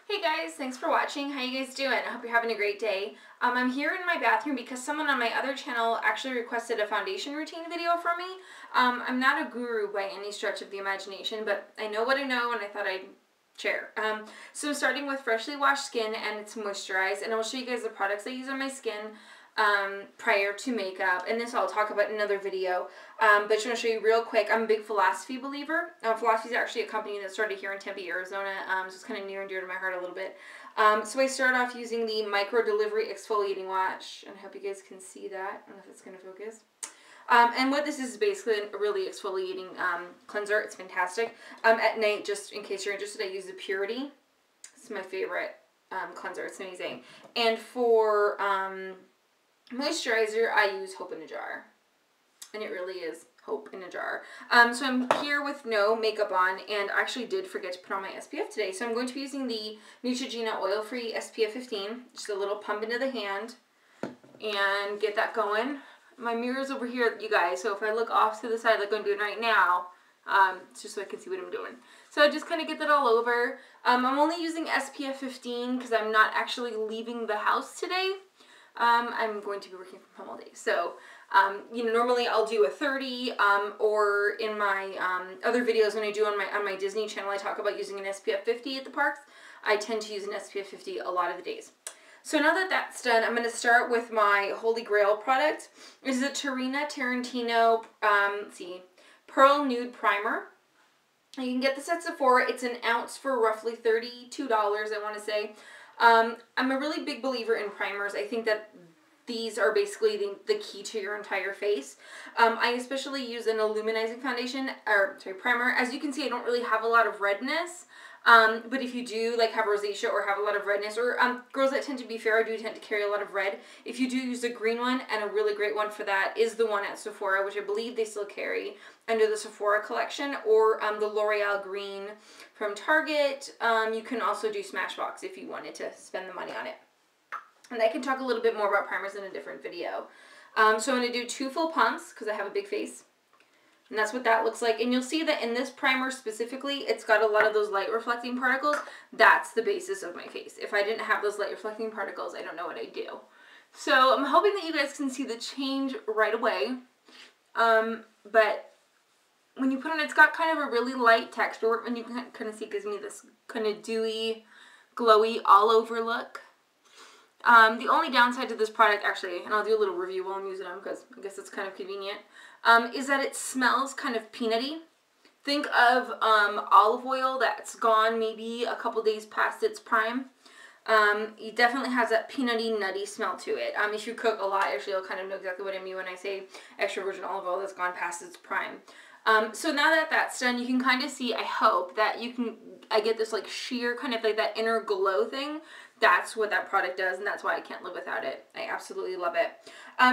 Hey guys, thanks for watching. How you guys doing? I hope you're having a great day. I'm here in my bathroom because someone on my other channel actually requested a foundation routine video from me. I'm not a guru by any stretch of the imagination, but I know what I know and I thought I'd share. So I'm starting with freshly washed skin and it's moisturized, and I'll show you guys the products I use on my skin prior to makeup, and this I'll talk about in another video, but just want to show you real quick. I'm a big Philosophy believer. Philosophy is actually a company that started here in Tempe, Arizona, so it's kind of near and dear to my heart a little bit. So I started off using the Micro Delivery Exfoliating Wash, and I hope you guys can see that. I don't know if it's going to focus. And what this is basically a really exfoliating cleanser. It's fantastic. At night, just in case you're interested, I use the Purity. It's my favorite cleanser. It's amazing. And for moisturizer, I use Hope in a Jar, and it really is Hope in a Jar. So I'm here with no makeup on, and I actually did forget to put on my SPF today, so I'm going to be using the Neutrogena oil-free SPF 15, just a little pump into the hand, and get that going. My mirror's over here, you guys, so if I look off to the side like I'm doing right now, it's just so I can see what I'm doing. So I just kind of get that all over. I'm only using SPF 15 because I'm not actually leaving the house today. I'm going to be working from home all day. So, you know, normally I'll do a 30, or in my other videos when I do on my Disney channel, I talk about using an SPF 50 at the parks. I tend to use an SPF 50 a lot of the days. So now that that's done, I'm going to start with my Holy Grail product. This is a Tarantino, let's see, Pearl Nude Primer. You can get this at Sephora. It's an ounce for roughly $32, I want to say. I'm a really big believer in primers. I think that these are basically the key to your entire face. I especially use an illuminizing foundation, or sorry, primer. As you can see, I don't really have a lot of redness. But if you do like have rosacea or have a lot of redness, or girls that tend to be fair do tend to carry a lot of red, if you do use a green one, and a really great one for that is the one at Sephora, which I believe they still carry under the Sephora collection, or the L'Oreal green from Target. You can also do Smashbox if you wanted to spend the money on it. And I can talk a little bit more about primers in a different video. So I'm going to do 2 full pumps because I have a big face. And that's what that looks like. And you'll see that in this primer specifically, it's got a lot of those light reflecting particles. That's the basis of my face. If I didn't have those light reflecting particles, I don't know what I'd do. So I'm hoping that you guys can see the change right away. But when you put it on, it's got kind of a really light texture. And you can kind of see it gives me this kind of dewy, glowy, all over look. The only downside to this product, actually, and I'll do a little review while I'm using them because I guess it's kind of convenient, is that it smells kind of peanutty. Think of olive oil that's gone maybe a couple days past its prime. It definitely has that peanutty, nutty smell to it. If you cook a lot, actually, you'll kind of know exactly what I mean when I say extra virgin olive oil that's gone past its prime. So now that that's done, you can kind of see, I hope, that I get this like sheer kind of like that inner glow thing. That's what that product does, and that's why I can't live without it. I absolutely love it.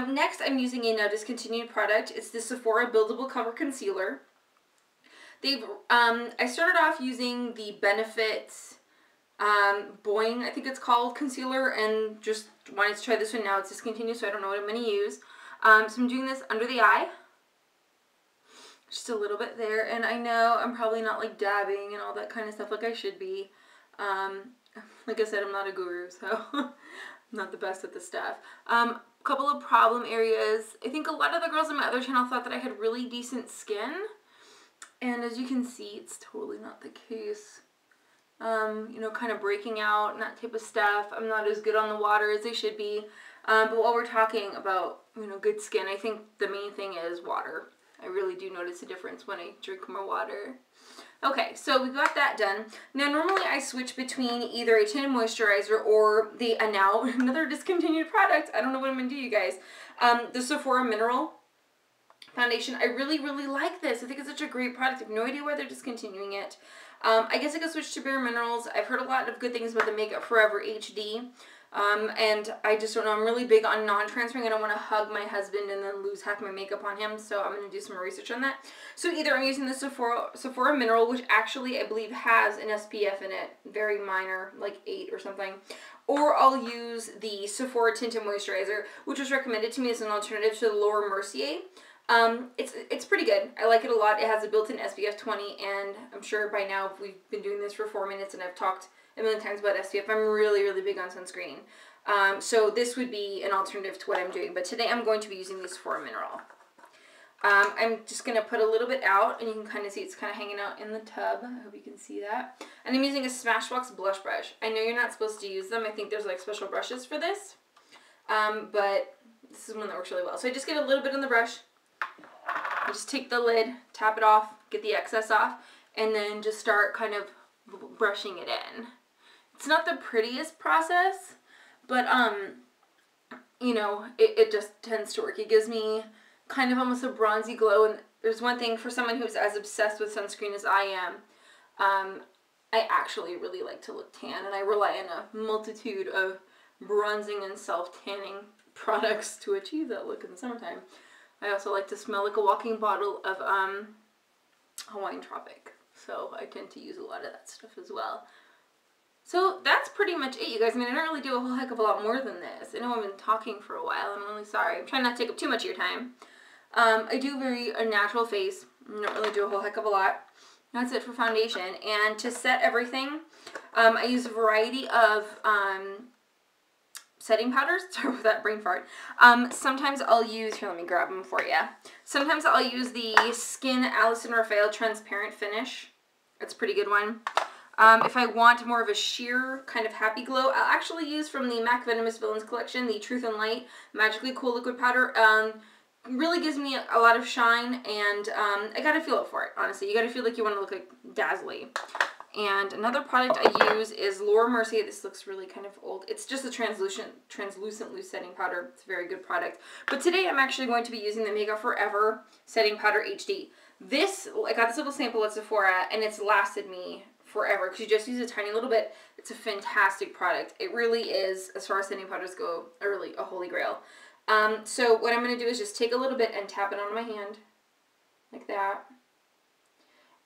Next, I'm using a now discontinued product. It's the Sephora Buildable Cover Concealer. I started off using the Benefits Boi-ing, I think it's called, concealer, and just wanted to try this one. Now it's discontinued, so I don't know what I'm going to use. So I'm doing this under the eye. Just a little bit there, and I know I'm probably not like dabbing and all that kind of stuff like I should be. Like I said, I'm not a guru, so I'm not the best at this stuff. Couple of problem areas. I think a lot of the girls on my other channel thought that I had really decent skin, and as you can see, it's totally not the case. You know, kind of breaking out and that type of stuff. I'm not as good on the water as I should be. But while we're talking about, you know, good skin, I think the main thing is water. I really do notice a difference when I drink more water. Okay, so we got that done. Now, normally I switch between either a tinted moisturizer or now another discontinued product. I don't know what I'm going to do, you guys. The Sephora Mineral Foundation. I really, really like this. I think it's such a great product. I have no idea why they're discontinuing it. I guess I could switch to Bare Minerals. I've heard a lot of good things about the Makeup Forever HD. And I just don't know, I'm really big on non-transferring. I don't want to hug my husband and then lose half my makeup on him, so I'm going to do some research on that. So either I'm using the Sephora Mineral, which actually I believe has an SPF in it, very minor, like 8 or something, or I'll use the Sephora Tinted Moisturizer, which was recommended to me as an alternative to the Laura Mercier. It's pretty good. I like it a lot. It has a built-in SPF 20, and I'm sure by now we've been doing this for 4 minutes and I've talked a million times about SPF. I'm really, really big on sunscreen. So this would be an alternative to what I'm doing, but today I'm going to be using the Sephora Mineral. I'm just going to put a little bit out, and you can kind of see it's kind of hanging out in the tub. I hope you can see that. And I'm using a Smashbox blush brush. I know you're not supposed to use them. I think there's like special brushes for this. But this is one that works really well. So I just get a little bit on the brush. I just take the lid, tap it off, get the excess off, and then just start kind of brushing it in. It's not the prettiest process, but you know, it just tends to work. It gives me kind of almost a bronzy glow, and there's one thing for someone who's as obsessed with sunscreen as I am, I actually really like to look tan, and I rely on a multitude of bronzing and self-tanning products to achieve that look in the summertime. I also like to smell like a walking bottle of Hawaiian Tropic, so I tend to use a lot of that stuff as well. So that's pretty much it, you guys. I mean, I don't really do a whole heck of a lot more than this. I know I've been talking for a while, and I'm really sorry. I'm trying not to take up too much of your time. I do a natural face. I don't really do a whole heck of a lot. That's it for foundation. And to set everything, I use a variety of setting powders. Sorry with that brain fart. Sometimes I'll use, here, let me grab them for you. Sometimes I'll use the Skin Alison Raphael Transparent Finish. That's a pretty good one. If I want more of a sheer kind of happy glow, I'll actually use from the MAC Venomous Villains collection, the Truth and Light Magically Cool Liquid Powder. Really gives me a lot of shine, and I gotta feel it for it, honestly. You gotta feel like you want to look like dazzly. And another product I use is Laura Mercier. This looks really kind of old. It's just a translucent loose setting powder. It's a very good product. But today I'm actually going to be using the Makeup Forever Setting Powder HD. This, I got this little sample at Sephora, and it's lasted me forever because you just use a tiny little bit. It's a fantastic product. It really is, as far as setting powders go, a holy grail. So what I'm going to do is just take a little bit and tap it on my hand, like that.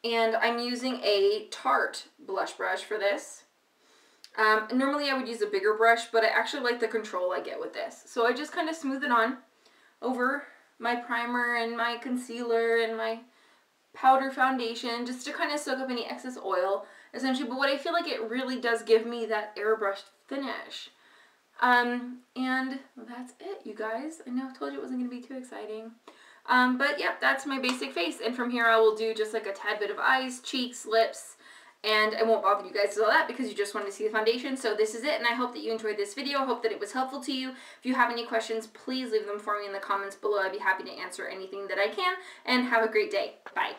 And I'm using a Tarte blush brush for this. Normally I would use a bigger brush, but I actually like the control I get with this. So I just kind of smooth it on over my primer and my concealer and my powder foundation, just to kind of soak up any excess oil, essentially. But what I feel like it really does give me that airbrushed finish. And that's it, you guys. I know I told you it wasn't going to be too exciting. But yeah, that's my basic face. And from here I will do just like a tad bit of eyes, cheeks, lips, and I won't bother you guys with all that because you just wanted to see the foundation. So this is it, and I hope that you enjoyed this video. I hope that it was helpful to you. If you have any questions, please leave them for me in the comments below. I'd be happy to answer anything that I can, and have a great day. Bye.